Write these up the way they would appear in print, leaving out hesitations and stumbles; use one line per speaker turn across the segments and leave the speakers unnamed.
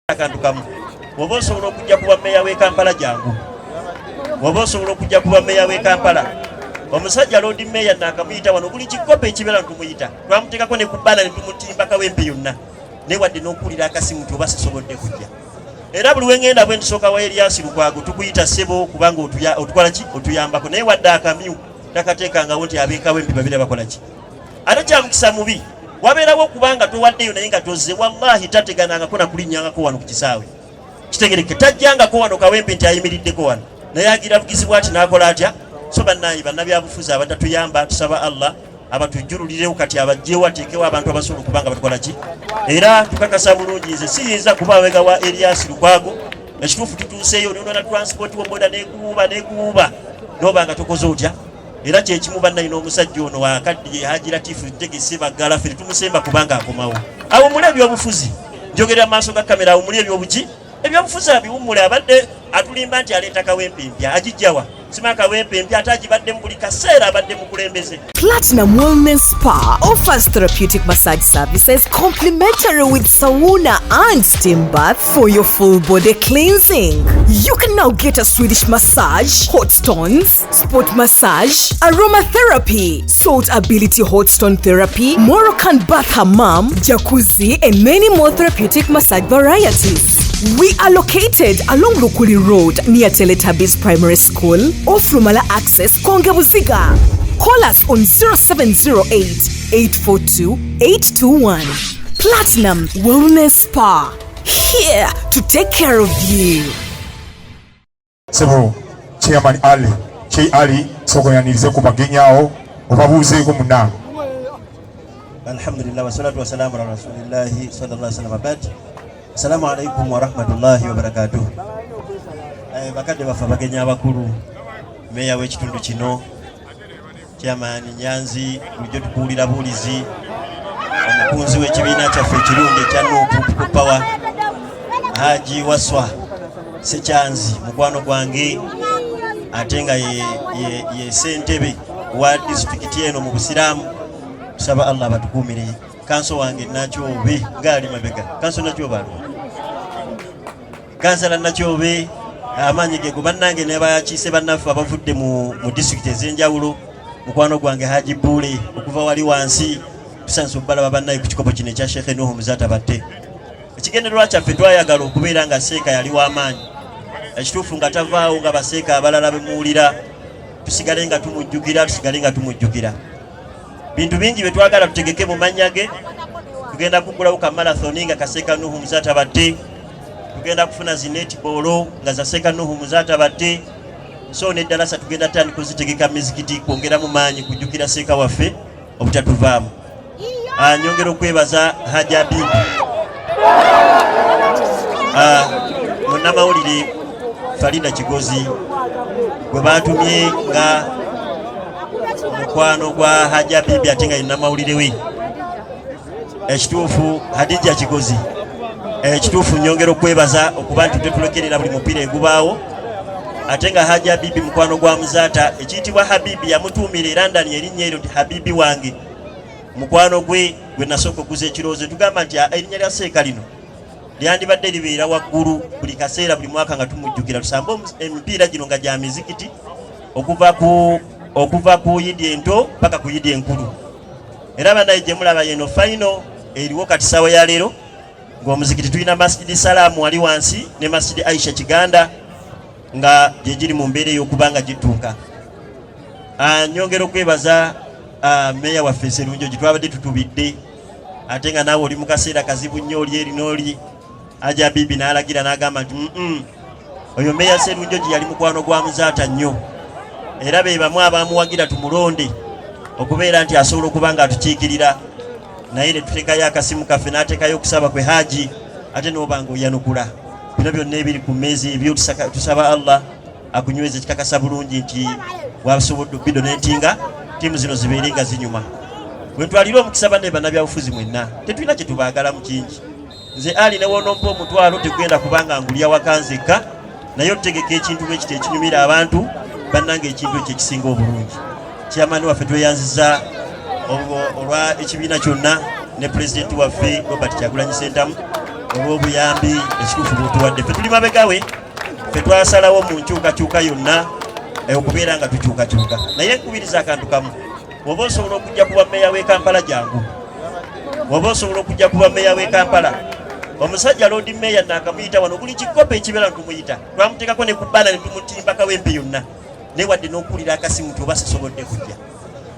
akantu kamu woba osobola okujja kuba meya w'e Kampala jangu woba osobola okujja kuba meya w'e Kampala omusajja Lord Mayor nakamuyita wano buli kikopo ekibeera tumuyita twamuteekako ne ku bbana ne tumutimba kawempe yonna newadde n'okuwulira akasimu nti oba sisobodde kujja era buli wengenda bwe ntusooka wa Elias Lukwago tukuyita ssebo kubanga otukola ki otuyambako naye wadde akamyu takateekangawo nti ab'ekawempe babira bakola ki ate kyamukisa mubi wabeerawo okubanga towaddeyo naye nga tozze wallahi tateganangako nakulinnyangako wano ku kisaawe kitegereke tajjangako wano kawempe nti ayimiriddeko wano naye agira bugizibwa ati n'akola atya so bannayi bannabyabufuzi abatatuyamba tusaba Allah abatujjululirewo kati abajjewo ateekewo abantu abasobola okubanga batukola ki era tukakasa bulungi nze siyinza kuba wega wa Elias Lukwago ekituufu tutuuseeyo nonona transport womoda neekuuba nobanga tokoze otya era kyekimu bannayi n'omusajja ono wakadde Haji Latifu tegese baggala ffe tumusemba kubanga akomawo awummule ebyobufuzi njogerera mu maaso ga kamera awummule ebyobuki ebyobufuzi abiwummule abadde atulimba nti aleeta kawempe empya agijjawa sima kawempe empya ate agibadde mu buli kaseera abadde mukulembeze.
Platinum Wellness Spa offers therapeutic massage services complimentary with sauna and steam bath for your full body cleansing. You can now get a Swedish massage, hot stones, sport massage, aromatherapy, salt ability hot stone therapy, Moroccan bath hammam, jacuzzi, and many more therapeutic massage varieties. We are located along Lukuli Road near Teletubbies Primary School off Rumala Access, Kongebuziga. Call us on 0708-842-821. Platinum Wellness Spa, here to take care of you.
Sebo, Chairman Ali, Che Ali, sokoyanirize ku bagenyaawo obabuuzeeko munange.
Alhamdulillah wa salatu wa salamu ala rasulillahi sallallahu alaihi wasallam abad. Assalamu alaikum wa rahmatullahi wa barakatuh. Bakadde baffe abagenyi abakulu, meya w'ekitundu kino, Chairman Nyanzi, bulijjo tukuwulira buulizi, omukunzi w'ekibiina kyaffe ekirungi ekya Nuupu Power, Haji Waswa Sekyanzi, mukwano gwange, ate nga ye ssentebe wa disitulikiti eno mu Busiraamu, tusaba Allah batukuumire. Kanso wange Nakyobe ngali mabega, kanso Nakyobe alwa. Kansala Nakyobe amanyi ge gubannange ne bakiise bannaffe abavudde mu district ez'enjawulo, mukwano gwange Haji Bule okuva wali wansi tusanze obbalaba bannayi ku kikopo kino ekya Sheikh Nuhu Muzata Batte. Ekigendererwa kyaffe twayagala okubeera nga Seeka yali w'amaanyi, ekituufu nga tavaawo nga baseeka abalala bemuwulira, tusigale nga tumujjukira. Bintu bingi bye twagala tutegeke mu mannya ge. Tugenda kugulawo ka marathon nga Kaseeka Nuhu Muzata Batte, tugenda kufuna zi netball nga za Seeka Nuhu Muzata Batte, so n'eddalasa tugenda tandika kuzitegeka mizikiti kwongera mu maanyi kujjukira Seeka waffe obutatuvaamu. Nyongera okwebaza Haji Abibi munnamawulire Farida Kigozi gwe baatumye nga mukwano gwa Haji Abibi ate nga yenna mawulire we. Ekituufu Hadija Kigozi, ekituufu nyongera okwebaza okuba nti tetulekerera buli mupiira egubaawo, ate nga Haji Abibi mukwano gwa Muzata, ekiyitibwa Habibi yamutuumira era ndani erinnya eryo nti Habibi wange, mukwano gwe gwe nasooka okuza ekirowoozo. Tugamba nti erinnya lya Seeka lino lyandibadde libeera waggulu buli kaseera buli mwaka nga tumujjukira, tusambe emipiira gino nga gya mizikiti okuva ku Yidi ento paka ku Yidi enkulu. Era bannaye gye mulaba yeno final eriwo kati ssaawa ya leero ng'omuzikiti tulina Masjidi Salaamu wali wansi ne Masjidi Aisha Kiganda nga gye giri mu mbeera ey'okubanga gituuka. Nyongera okwebaza meya waffe Sserunjo gye twabadde tutubidde, ate nga naawe oli mu kaseera kazibu nnyo oli eri n'oli. Haji Abibi n'alagira n'agamba nti oyo meya Sserunjo gye yali mukwano gwa Muzata nnyo, era be bamu abamuwagira tumulonde okubeera nti asobola okuba nga atukiikirira, naye ne tuteekayo akasimu kaffe n'ateekayo okusaba kwe Haji, ate n'oba ng'oyanukula. Bino byonna ebiri ku mmeezi ebyo tusaba Allah akunyweze kikakasa bulungi nti wasobodde okubidonetinga ttiimu zino zibeere nga zinyuma. Bwe twalira omukisa banne bannabyabufuzi mwenna tetulina kye tubaagalamu kingi. Nze Ali ne wonompa omutwalo tegenda kubanga ngulya wakanzeka, naye otutegeka ekintu bwekiti ekinyumira abantu bannange ekintu ekyo ekisinga obulungi. Chairman waffe tweyanziza olwa ekibiina kyonna ne President waffe Robert Kyagulanyi Ssentamu olw'obuyambi ekituufu bw'otuwadde. Ffe tuli mabegawe, ffe twasalawo mu nkyukakyuka yonna okubeera nga tukyukakyuka. Naye nkubiriza akantu kamu, bw'oba osobola okujja kuba mmeeya w'e Kampala jangu, bw'oba osobola okujja kuba mmeeya w'e Kampala. Omusajja Lord Mayor nakamuyita wano, buli kikopo ekibeera tumuyita, twamuteekako ne ku bbana ne tumutimba Kawempe yonna, naye wadde n'okuwulira akasimu nti oba sisobodde kujja.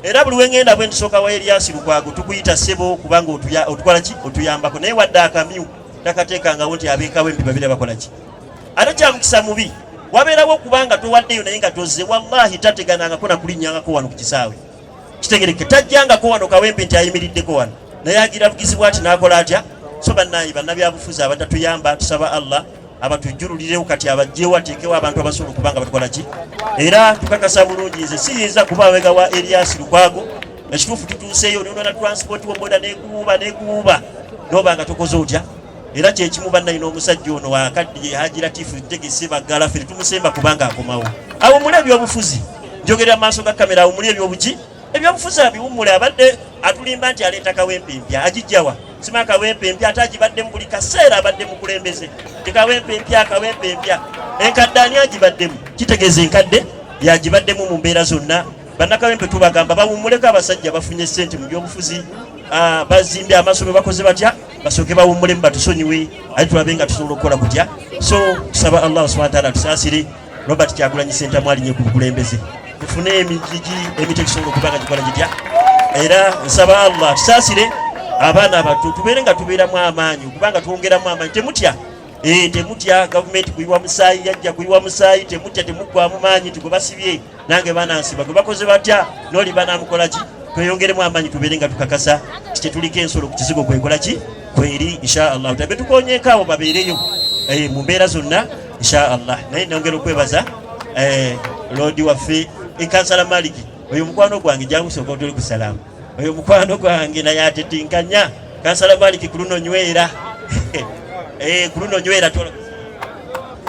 Era buli wengenda bwe ntusooka wa Erias Lukwago tukuyita ssebo kubanga otukola ki, otuyambako, naye wadde akamyu takateekangawo nti ab'e Kawempe babira bakola ki. Ate kya mukisa mubi wabeerawo okubanga towaddeyo naye nga tozze, wallahi tateganangako nakulinnyangako wano ku kisaawe. Kitegereke tajjangako wano Kawempe nti ayimiriddeko wano, naye agira bugizibwa ati n'akola atya. So bannabyabufuzi abatatuyamba, tusaba Allah abatujjululirewo kati abajjewo ateekewo abantu abasobola okubanga batukola ki. Era tukakasa bulungi nze siyinza kuba abega wa Erias Lukwago, ekituufu tutuuseeyo nona transport womboda neekuuba noba nga tokoze otya. Era kyekimu bannayina omusajja ono wakadde Haji Latifu Tegese Baggala ffe tumusemba kubanga akomawo. Awummule ebyobufuzi, njogerera maaso ga kamera, awummule ebyobuki, ebyobufuzi abiwummule. Abadde atulimba nti aleeta Kawempe empya, agijjawa? Sima Kawempe empya ate agibadde mu buli kaseera abadde mukulembeze. Kawempe empya enkadde ani agibaddemu? Kitegeeza enkadde yagibaddemu mu mbeera zonna. Bannakawempe tubagamba bawummuleko abasajja bafunye ssente mu byobufuzi, bazimbye amasomero, bakoze batya, basooke bawummulemu batusonyiwe, ate tulabe nga tusobola okukola kutya. So tusaba Allah subhanahu wa ta'ala tusaasire Robert Kyagulanyi Ssentamu alinye ku bukulembeze, tufune emigigi emiti egisobola okuba nga gikola gitya. Era nsaba Allah tusaasire abaana abato tubeere nga tubeeramu amaanyi, okubanga twongeramu amaanyi. Temutya gavumenti kuyiwa musaayi, yajja kuyiwa musaayi, temutya, temuggwamu maanyi nti gwe basibye nange baana nsiba, gwe bakoze batya n'oli banaamukola ki. Tweyongeremu amaanyi tubeere nga tukakasa ti kyetuliko ensolo ku kizigo kwekola ki, kweri insha Allah. Tabe tukonyeeko abo babeereyo mu mbeera zonna insha Allah. Naye nongera okwebaza Lodi waffe Kansala Maliki, oyo mukwano gwange jangusoka otuli ku salaamu, oyo mukwano gwange naye atetinkanya Kansala Maliki kuluno nywera kuluno nywera tola.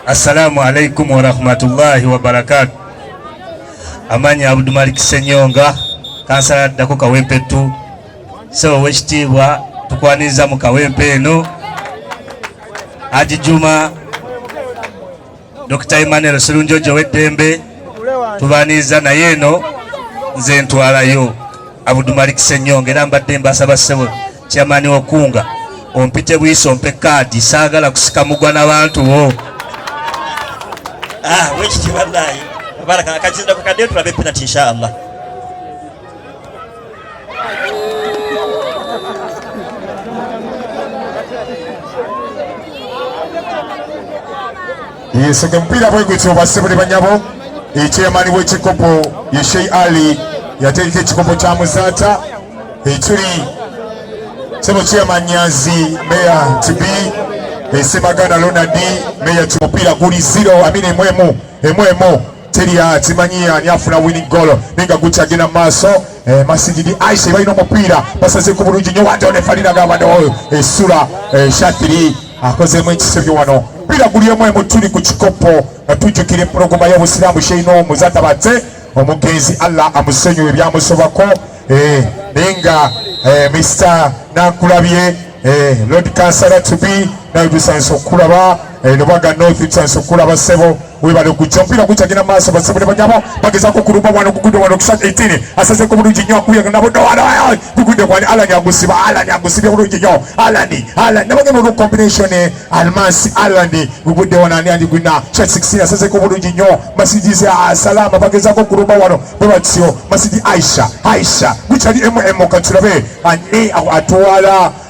Assalamu alaikum wa rahmatullahi wa barakatuh. Amanya Abdul Malik Senyonga, Kansala dako Kawempe tu. So wekitiibwa tukwaniza mu Kawempe eno Haji Juma Dr. Emmanuel Sulunjojo Weddembe tubaniza naye eno nze ntwalayo Abdul Malik Senyonga. Era mbadde mbasaba ssebo kyamani okunga ompite bwiso mpe kadi, saagala kusika mugwa n'abantu bo.
Wekitiibwa naye baraka akazinda ku kadde tulabe penalty insha Allah.
Yesege mpira bwegwityo basebule banyabo. Ekyemani w'ekikopo ye Sheikh Ali yateeka ekikopo kya Muzaata ekiri sebo Chairman Nyazi Mayor TB Sebagana Ronald Mayor tumupira guli 0 amine emwemo teria timanyia ni afuna winning goal ninga gucha gina maso Masjidi Aisha bayino mupira basaze ku bulungi nyo wadone falira gabado sura shatiri akoze mu ekisebyo wano pira guli emwemo tuli ku kikopo natujukire progoma y'Obusiramu Sheino Muzaata bate omugenzi Allah amusenyu ebyamusobako ninga Mr. Nankulabye Lord Kansala to be na bisanso kulaba Lubaga North bisanso kulaba sebo webale kuchompira kuchagina maso basebule banyabo bageza ko kuruba wano kugudo wano kusha 18 asase ko bulungi nyo kuya nabo do wano kugudo kwani ala nyagusiba bulungi nyo ala nabage mu combination almasi alani kugudo wana ni gwina 16 asase ko bulungi nyo masiji salama bageza ko kuruba wano bebatio masiji Aisha guchali katulabe ani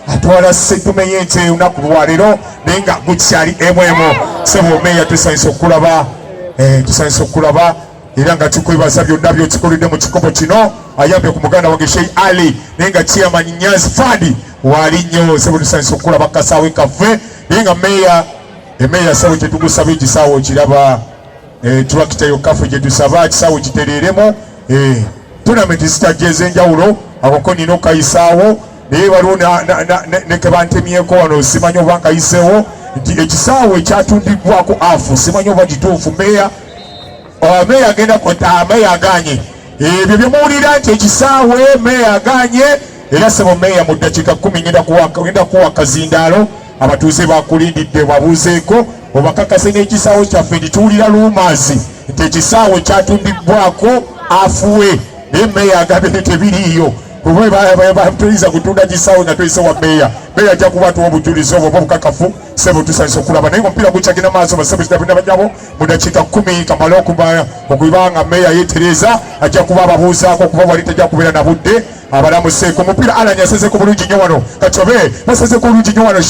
atwala setumenye nte unakulwaliro nenga guchali emwemo sebo meya tusanso kulaba era nga tukwebaza byonna byotukoledde mu kikopo kino ayambye ku muganda wange Sheikh Ali nenga Chairman Nyazi Fadi wali nnyo sebo tusanso kulaba kasaawe kaffe nenga meya sawo kyetugusaba ekisaawo kiraba tulakitayo kaffe gyetusaba kisaawo kitereeremu tournament zitajeza enjawulo akoko nina okayisaawo naye waliwo nekebantemyeko wano simanyi oba nkayiseewo nti ekisaawo ekyatundibwako afu simanyi oba gituufu meya agenda kota meya aganye ebyo byemuwulira nti ekisaawe meya aganye era sebo meya mu ddakiika 10 ngenda kuwa kazindaalo abatuuze bakulindidde babuuzeeko obakakase n'ekisaawe kyaffe nti tuwulira luumaazi nti ekisaawe kyatumbibwako afuwe naye meeya agambye nti tebiriiyo batuliza kutunda kisaawe nga tuyise wa meeya ajja kuba tuwa obujulizi obwo oba obukakafu sebo tusanisa okulaba naye omupiira gukyagenda maaso basebo kitabina banyabo mu dakiika 10 kamale okubanga meeya yeetereza ajja kuba ababuuzaako okuba wali tajja kubeera na budde abalamuseeko omupiira alanya asezeko bulungi nnyo wano katobe basezeko bulungi nnyo wano